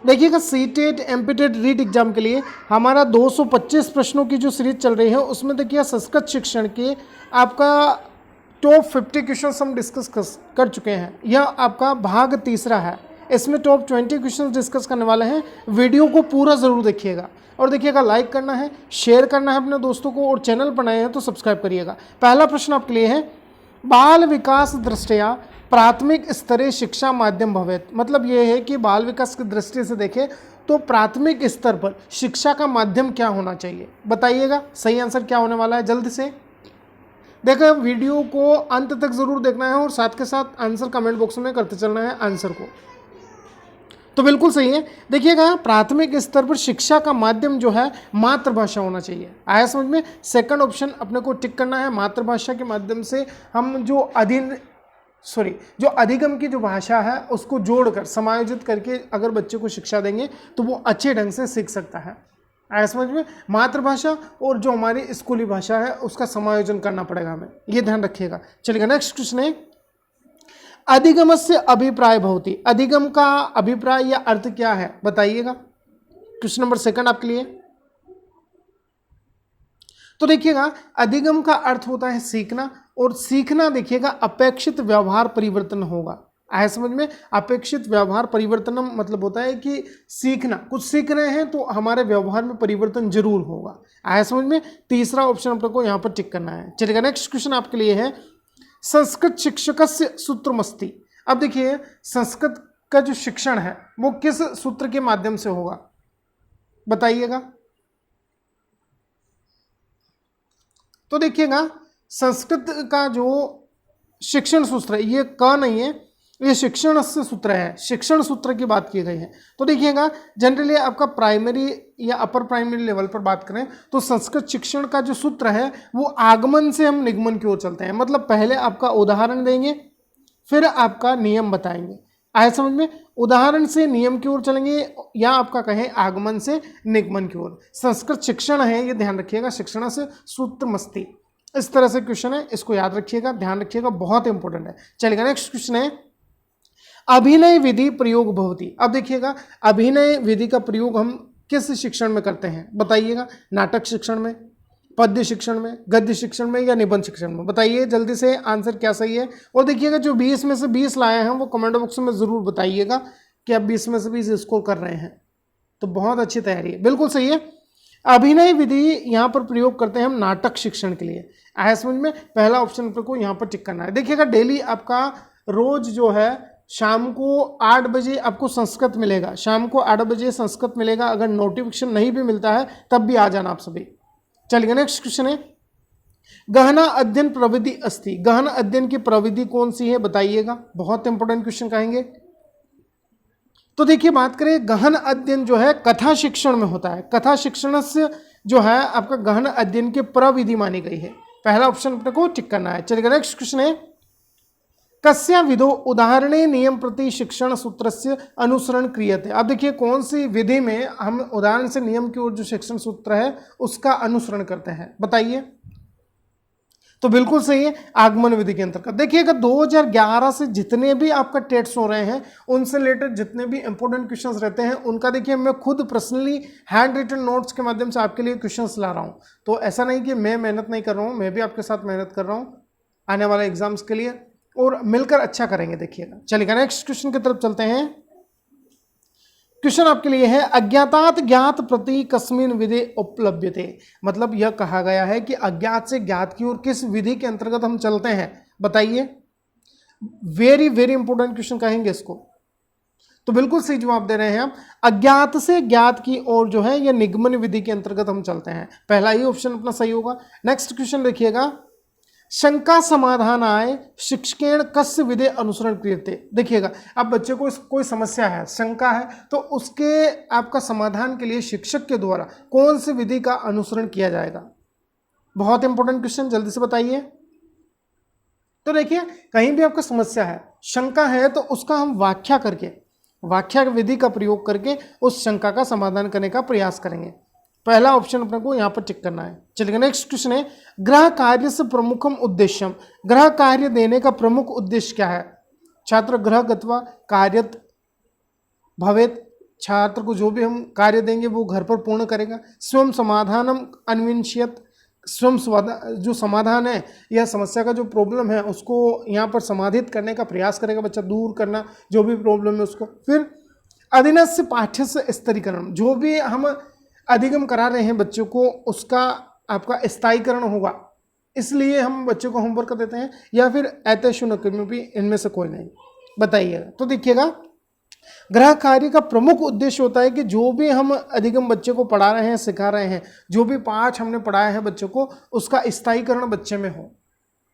देखिएगा CTET MPTET REET exam के लिए हमारा 225 प्रश्नों की जो सीरीज चल रही है उसमें देखिए संस्कृत शिक्षण के आपका टॉप 50 क्वेश्चन हम डिस्कस कर चुके हैं। यह आपका भाग तीसरा है। इसमें टॉप 20 क्वेश्चन डिस्कस करने वाले हैं। वीडियो को पूरा ज़रूर देखिएगा और देखिएगा लाइक करना है, शेयर करना है अपने दोस्तों को, और चैनल पर नए हैं तो सब्सक्राइब करिएगा। पहला प्रश्न आपके लिए है, बाल विकास दृष्टया प्राथमिक स्तरीय शिक्षा माध्यम भवेत। मतलब ये है कि बाल विकास की दृष्टि से देखें तो प्राथमिक स्तर पर शिक्षा का माध्यम क्या होना चाहिए, बताइएगा सही आंसर क्या होने वाला है। जल्दी से देखो, वीडियो को अंत तक जरूर देखना है और साथ के साथ आंसर कमेंट बॉक्स में करते चलना है आंसर को। तो बिल्कुल सही है। देखिएगा प्राथमिक स्तर पर शिक्षा का माध्यम जो है मातृभाषा होना चाहिए। आया समझ में? सेकंड ऑप्शन अपने को टिक करना है। मातृभाषा के माध्यम से हम जो अधिगम की जो भाषा है उसको जोड़कर समायोजित करके अगर बच्चे को शिक्षा देंगे तो वो अच्छे ढंग से सीख सकता है। आया समझ में? मातृभाषा और जो हमारी स्कूली भाषा है उसका समायोजन करना पड़ेगा हमें, ये ध्यान रखिएगा। चलिएगा नेक्स्ट क्वेश्चन है, अधिगम से अभिप्राय भवति। अधिगम का अभिप्राय या अर्थ क्या है, बताइएगा। क्वेश्चन नंबर सेकंड आपके लिए। तो देखिएगा अधिगम का अर्थ होता है सीखना, और सीखना देखिएगा अपेक्षित व्यवहार परिवर्तन होगा। आया समझ में? अपेक्षित व्यवहार परिवर्तन मतलब होता है कि सीखना, कुछ सीख रहे हैं तो हमारे व्यवहार में परिवर्तन जरूर होगा। आया समझ में? तीसरा ऑप्शन अपने को यहाँ पर टिक करना है। चलिएगा नेक्स्ट क्वेश्चन आपके लिए है, संस्कृत शिक्षकस्य सूत्रमस्ति। अब देखिए संस्कृत का जो शिक्षण है वो किस सूत्र के माध्यम से होगा, बताइएगा। तो देखिएगा संस्कृत का जो शिक्षण सूत्र है ये क नहीं है, ये शिक्षण से सूत्र है। शिक्षण सूत्र की बात की गई है। तो देखिएगा जनरली आपका प्राइमरी या अपर प्राइमरी लेवल पर बात करें तो संस्कृत शिक्षण का जो सूत्र है वो आगमन से हम निगमन की ओर चलते हैं। मतलब पहले आपका उदाहरण देंगे फिर आपका नियम बताएंगे। आया समझ में? उदाहरण से नियम की ओर चलेंगे या आपका कहें आगमन से निगमन की ओर। संस्कृत शिक्षण है, ये ध्यान रखिएगा, शिक्षण से सूत्रमस्ति, इस तरह से क्वेश्चन है, इसको याद रखिएगा, ध्यान रखिएगा, बहुत इंपॉर्टेंट है। चलिएगा नेक्स्ट क्वेश्चन है, अभिनय विधि प्रयोग भवति। अब देखिएगा अभिनय विधि का प्रयोग हम किस शिक्षण में करते हैं, बताइएगा। नाटक शिक्षण में, पद्य शिक्षण में, गद्य शिक्षण में या निबंध शिक्षण में, बताइए जल्दी से आंसर क्या सही है। और देखिएगा जो 20 में से 20 लाए हैं वो कमेंट बॉक्स में जरूर बताइएगा कि आप 20 में से 20 स्कोर कर रहे हैं, तो बहुत अच्छी तैयारी है, बिल्कुल सही है। अभिनय विधि यहाँ पर प्रयोग करते हैं हम नाटक शिक्षण के लिए। आया समझ में? पहला ऑप्शन को यहाँ पर टिक करना है। देखिएगा डेली आपका रोज जो है शाम को 8 बजे आपको संस्कृत मिलेगा, शाम को 8 बजे संस्कृत मिलेगा। अगर नोटिफिकेशन नहीं भी मिलता है तब भी आ जाना आप सभी। चलिए नेक्स्ट क्वेश्चन है, गहना अध्ययन प्रविधि अस्ति। गहन अध्ययन की प्रविधि कौन सी है, बताइएगा। बहुत इंपॉर्टेंट क्वेश्चन कहेंगे। तो देखिए बात करें गहन अध्ययन जो है कथा शिक्षण में होता है। कथा शिक्षण से जो है आपका गहन अध्ययन की प्रविधि मानी गई है। पहला ऑप्शन अपने को टिक करना है। चलिए नेक्स्ट क्वेश्चन है, कस्या विधो उदाहरणे नियम प्रति शिक्षण सूत्रस्य अनुसरण क्रियते। अब देखिए कौन सी विधि में हम उदाहरण से नियम की ओर जो शिक्षण सूत्र है उसका अनुसरण करते हैं, बताइए। तो बिल्कुल सही है, आगमन विधि के अंतर्गत। देखिएगा 2011 से जितने भी आपका टेट्स हो रहे हैं उनसे रिलेटेड जितने भी इंपॉर्टेंट क्वेश्चंस रहते हैं उनका देखिए मैं खुद पर्सनली हैंड रिटन नोट्स के माध्यम से आपके लिए क्वेश्चंस ला रहा हूं। तो ऐसा नहीं कि मैं मेहनत नहीं कर रहा हूं, मैं भी आपके साथ मेहनत कर रहा हूं आने वाले एग्जाम्स के लिए, और मिलकर अच्छा करेंगे। देखिएगा चलिएगा नेक्स्ट क्वेश्चन की तरफ चलते हैं। क्वेश्चन आपके लिए है, अज्ञातात ज्ञात प्रति कस्मिन विधि उपलभ्यते। मतलब यह कहा गया है कि अज्ञात से ज्ञात की ओर किस विधि के अंतर्गत हम चलते हैं, बताइए। वेरी वेरी इंपॉर्टेंट क्वेश्चन कहेंगे इसको। तो बिल्कुल सही जवाब दे रहे हैं आप, अज्ञात से ज्ञात की ओर जो है यह निगमन विधि के अंतर्गत हम चलते हैं। पहला ही ऑप्शन अपना सही होगा। नेक्स्ट क्वेश्चन देखिएगा, शंका समाधान आए शिक्षकेण कस्य विधि अनुसरण क्रियते। देखिएगा अब बच्चे को कोई समस्या है, शंका है, तो उसके आपका समाधान के लिए शिक्षक के द्वारा कौन सी विधि का अनुसरण किया जाएगा। बहुत इंपॉर्टेंट क्वेश्चन, जल्दी से बताइए। तो देखिए कहीं भी आपका समस्या है, शंका है, तो उसका हम व्याख्या करके, व्याख्या विधि का प्रयोग करके उस शंका का समाधान करने का प्रयास करेंगे। पहला ऑप्शन अपने को यहाँ पर टिक करना है। चलिए नेक्स्ट क्वेश्चन है, गृह कार्य से प्रमुखम उद्देश्यम। गृह कार्य देने का प्रमुख उद्देश्य क्या है। छात्र गृह गत्वा कार्यत भवेत छात्र को जो भी हम कार्य देंगे वो घर पर पूर्ण करेगा। स्वयं समाधानम अन्विष्यत, स्वयं जो समाधान है या समस्या का जो प्रॉब्लम है उसको यहाँ पर समाधित करने का प्रयास करेगा बच्चा, दूर करना जो भी प्रॉब्लम है उसको। फिर अधीनस्थ पाठ्यस्य स्तरीकरण, जो भी हम अधिगम करा रहे हैं बच्चों को उसका आपका स्थायीकरण होगा, इसलिए हम बच्चों को होमवर्क देते हैं, या फिर ऐतेषु न कर्मपि, इनमें से कोई नहीं, बताइएगा। तो देखिएगा गृह कार्य का प्रमुख उद्देश्य होता है कि जो भी हम अधिगम बच्चे को पढ़ा रहे हैं, सिखा रहे हैं, जो भी पाठ हमने पढ़ाया है बच्चों को, उसका स्थायीकरण बच्चे में हो,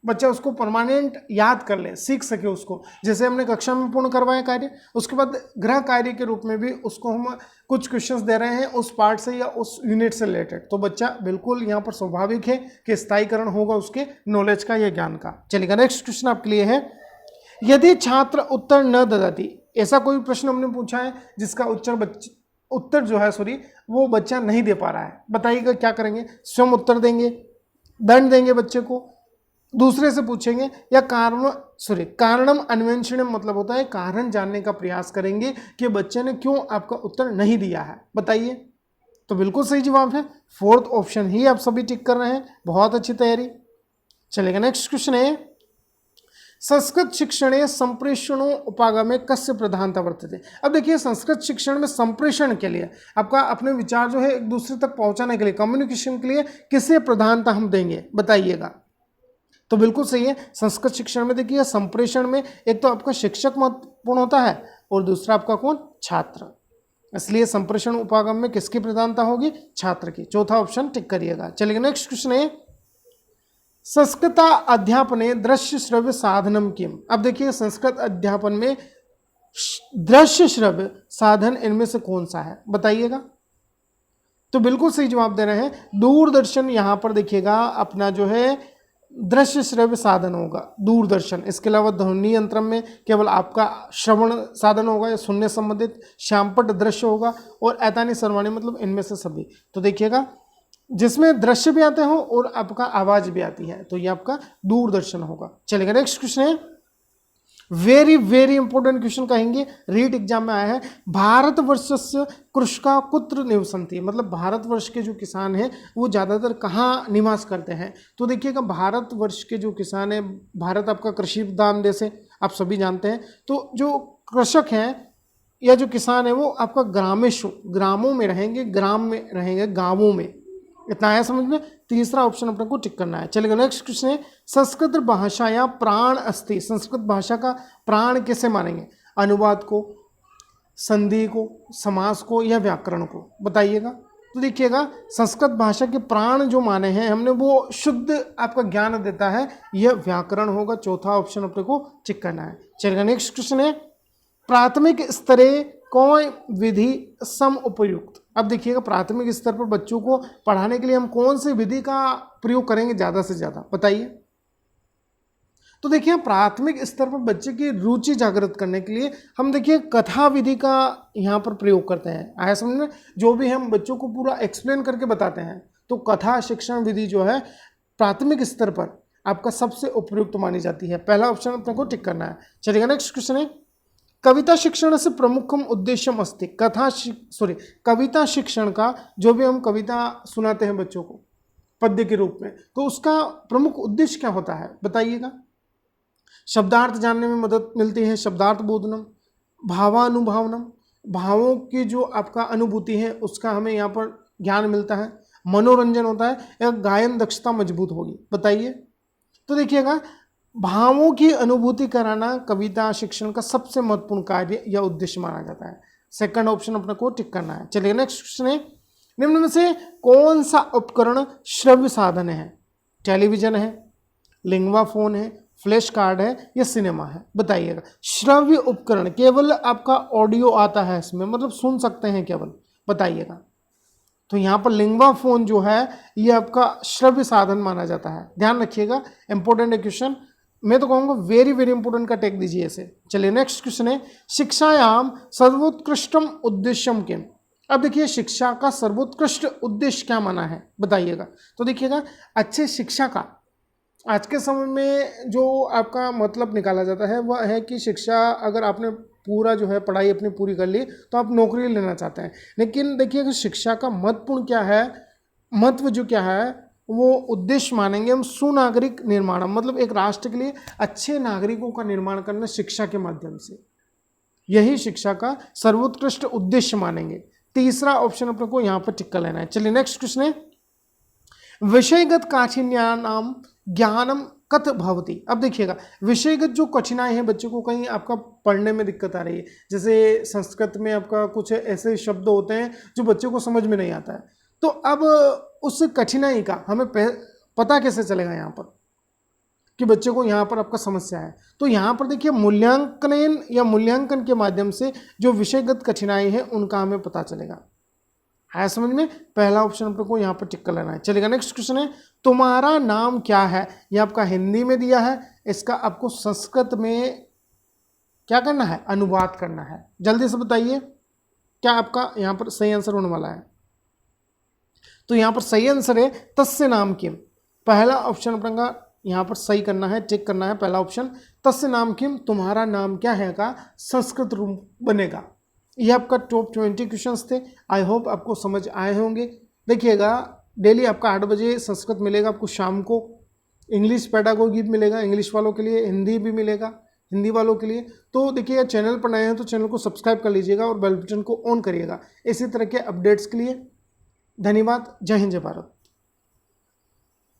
बच्चा उसको परमानेंट याद कर ले, सीख सके उसको। जैसे हमने कक्षा में पूर्ण करवाया कार्य, उसके बाद गृह कार्य के रूप में भी उसको हम कुछ क्वेश्चंस दे रहे हैं उस पार्ट से या उस यूनिट से रिलेटेड, तो बच्चा बिल्कुल यहाँ पर स्वाभाविक है कि स्थायीकरण होगा उसके नॉलेज का या ज्ञान का। चलिएगा नेक्स्ट क्वेश्चन आपके लिए है, यदि छात्र उत्तर न ददाति, ऐसा कोई प्रश्न हमने पूछा है जिसका उत्तर जो है वो बच्चा नहीं दे पा रहा है, बताइएगा क्या करेंगे। स्वयं उत्तर देंगे, दंड देंगे बच्चे को, दूसरे से पूछेंगे, या कारणम अन्वेषणम, मतलब होता है कारण जानने का प्रयास करेंगे कि बच्चे ने क्यों आपका उत्तर नहीं दिया है, बताइए। तो बिल्कुल सही जवाब है फोर्थ ऑप्शन ही आप सभी टिक कर रहे हैं, बहुत अच्छी तैयारी। चलेगा नेक्स्ट क्वेश्चन है, संस्कृत शिक्षणे संप्रेषणो उपागमे कस्य प्रधानता वर्तते। अब देखिए संस्कृत शिक्षण में संप्रेषण के लिए, आपका अपने विचार जो है एक दूसरे तक पहुंचाने के लिए, कम्युनिकेशन के लिए किसे प्रधानता हम देंगे, बताइएगा। तो बिल्कुल सही है, संस्कृत शिक्षण में देखिए संप्रेषण में एक तो आपका शिक्षक महत्वपूर्ण होता है और दूसरा आपका कौन, छात्र, इसलिए संप्रेषण उपागम में किसकी प्रधानता होगी, छात्र की। चौथा ऑप्शन टिक करिएगा। चलिए नेक्स्ट क्वेश्चन है, संस्कृत अध्यापने दृश्य श्रव्य साधनम किम। अब देखिए संस्कृत अध्यापन में दृश्य श्रव्य साधन इनमें से कौन सा है, बताइएगा। तो बिल्कुल सही जवाब दे रहे हैं, दूरदर्शन यहां पर देखिएगा अपना जो है दृश्य श्रव्य साधन होगा, दूरदर्शन। इसके अलावा ध्वनि यंत्र में केवल आपका श्रवण साधन होगा या सुनने संबंधित, श्यामपट दृश्य होगा, और ऐतानी सर्वाणी मतलब इनमें से सभी। तो देखिएगा जिसमें दृश्य भी आते हो और आपका आवाज भी आती है, तो ये आपका दूरदर्शन होगा। चलेगा नेक्स्ट क्वेश्चन है, वेरी वेरी इंपॉर्टेंट क्वेश्चन कहेंगे, रीट एग्जाम में आया है, भारतवर्षस्य कृषका कुत्र निवसन्ति, मतलब भारतवर्ष के जो किसान हैं वो ज़्यादातर कहाँ निवास करते हैं। तो देखिएगा भारतवर्ष के जो किसान हैं, भारत आपका कृषि प्रधान देश है, आप सभी जानते हैं, तो जो कृषक हैं या जो किसान है वो आपका ग्रामेशु, ग्रामों में रहेंगे, ग्राम में रहेंगे, गाँवों में। इतना आया समझ में, तीसरा ऑप्शन अपने को टिक करना है। चलेगा नेक्स्ट क्वेश्चन है, संस्कृत भाषा या प्राण अस्ति, संस्कृत भाषा का प्राण किसे मानेंगे, अनुवाद को, संधि को, समास को, या व्याकरण को, बताइएगा। तो देखिएगा संस्कृत भाषा के प्राण जो माने हैं हमने वो शुद्ध आपका ज्ञान देता है, यह व्याकरण होगा। चौथा ऑप्शन अपने को टिक करना है। चलेगा नेक्स्ट क्वेश्चन है, प्राथमिक स्तरे कौन विधि सम उपयुक्त। अब देखिएगा प्राथमिक स्तर पर बच्चों को पढ़ाने के लिए हम कौन सी विधि का प्रयोग करेंगे ज़्यादा से ज़्यादा, बताइए। तो देखिए प्राथमिक स्तर पर बच्चे की रुचि जागृत करने के लिए हम देखिए कथा विधि का यहाँ पर प्रयोग करते हैं, आया समझ में। जो भी हम बच्चों को पूरा एक्सप्लेन करके बताते हैं, तो कथा शिक्षण विधि जो है प्राथमिक स्तर पर आपका सबसे उपयुक्त मानी जाती है। पहला ऑप्शन अपने को टिक करना है। चलिएगा नेक्स्ट क्वेश्चन है, कविता शिक्षण से प्रमुखम उद्देश्यम अस्ति, कविता शिक्षण का जो भी हम कविता सुनाते हैं बच्चों को पद्य के रूप में, तो उसका प्रमुख उद्देश्य क्या होता है, बताइएगा। शब्दार्थ जानने में मदद मिलती है, शब्दार्थ बोधनम, भावानुभावनम, भावों की जो आपका अनुभूति है उसका हमें यहाँ पर ज्ञान मिलता है, मनोरंजन होता है, या गायन दक्षता मजबूत होगी, बताइए। तो देखिएगा भावों की अनुभूति कराना कविता शिक्षण का सबसे महत्वपूर्ण कार्य या उद्देश्य माना जाता है। सेकंड ऑप्शन अपने को टिक करना है। चलिए नेक्स्ट क्वेश्चन है, निम्न में से कौन सा उपकरण श्रव्य साधन है, टेलीविजन है, लिंगवा फोन है, फ्लैश कार्ड है, या सिनेमा है, बताइएगा। श्रव्य उपकरण केवल आपका ऑडियो आता है इसमें, मतलब सुन सकते हैं केवल, बताइएगा। तो यहाँ पर लिंगवा फोन जो है ये आपका श्रव्य साधन माना जाता है, ध्यान रखिएगा, इंपॉर्टेंट है क्वेश्चन, मैं तो कहूँगा वेरी वेरी इंपॉर्टेंट का टेक दीजिए इसे। चलिए नेक्स्ट क्वेश्चन है, शिक्षायाम सर्वोत्कृष्टम उद्देश्यम किम। अब देखिए शिक्षा का सर्वोत्कृष्ट उद्देश्य क्या माना है, बताइएगा। तो देखिएगा अच्छे शिक्षा का आज के समय में जो आपका मतलब निकाला जाता है वह है कि शिक्षा अगर आपने पूरा जो है पढ़ाई अपनी पूरी कर ली तो आप नौकरी लेना चाहते हैं। लेकिन देखिए कि शिक्षा का महत्वपूर्ण क्या है, महत्व जो क्या है वो उद्देश्य मानेंगे हम सुनागरिक निर्माण, मतलब एक राष्ट्र के लिए अच्छे नागरिकों का निर्माण करना शिक्षा के माध्यम से, यही शिक्षा का सर्वोत्कृष्ट उद्देश्य मानेंगे। तीसरा ऑप्शन अपने को यहाँ पर टिक्का लेना है। चलिए नेक्स्ट क्वेश्चन है, विषयगत काठिन्यानाम ज्ञानम कत भवति। अब देखिएगा विषयगत जो कठिनाई है बच्चों को, कहीं आपका पढ़ने में दिक्कत आ रही है, जैसे संस्कृत में आपका कुछ ऐसे शब्द होते हैं जो बच्चों को समझ में नहीं आता है, तो अब उस कठिनाई का हमें पता कैसे चलेगा यहाँ पर कि बच्चे को यहाँ पर आपका समस्या है। तो यहाँ पर देखिए मूल्यांकन या मूल्यांकन के माध्यम से जो विषयगत कठिनाई है उनका हमें पता चलेगा। है समझ में? पहला ऑप्शन को यहाँ पर टिक कर लेना है। चलेगा नेक्स्ट क्वेश्चन है, तुम्हारा नाम क्या है। ये आपका हिंदी में दिया है, इसका आपको संस्कृत में क्या करना है, अनुवाद करना है। जल्दी से बताइए क्या आपका यहाँ पर सही आंसर होने वाला है। तो यहाँ पर सही आंसर है तस्य नाम किम। पहला ऑप्शन अपना यहाँ पर सही करना है, टिक करना है पहला ऑप्शन, तस्य नाम किम, तुम्हारा नाम क्या है का संस्कृत रूप बनेगा। ये आपका टॉप 20 क्वेश्चंस थे। आई होप आपको समझ आए होंगे। देखिएगा डेली आपका 8 बजे संस्कृत मिलेगा आपको, शाम को इंग्लिश पेडागोगी भी मिलेगा इंग्लिश वालों के लिए, हिंदी भी मिलेगा हिंदी वालों के लिए। तो देखिएगा चैनल पर नए हैं तो चैनल को सब्सक्राइब कर लीजिएगा और बेल बटन को ऑन करिएगा इसी तरह के अपडेट्स के लिए। धन्यवाद। जय हिंद जय भारत।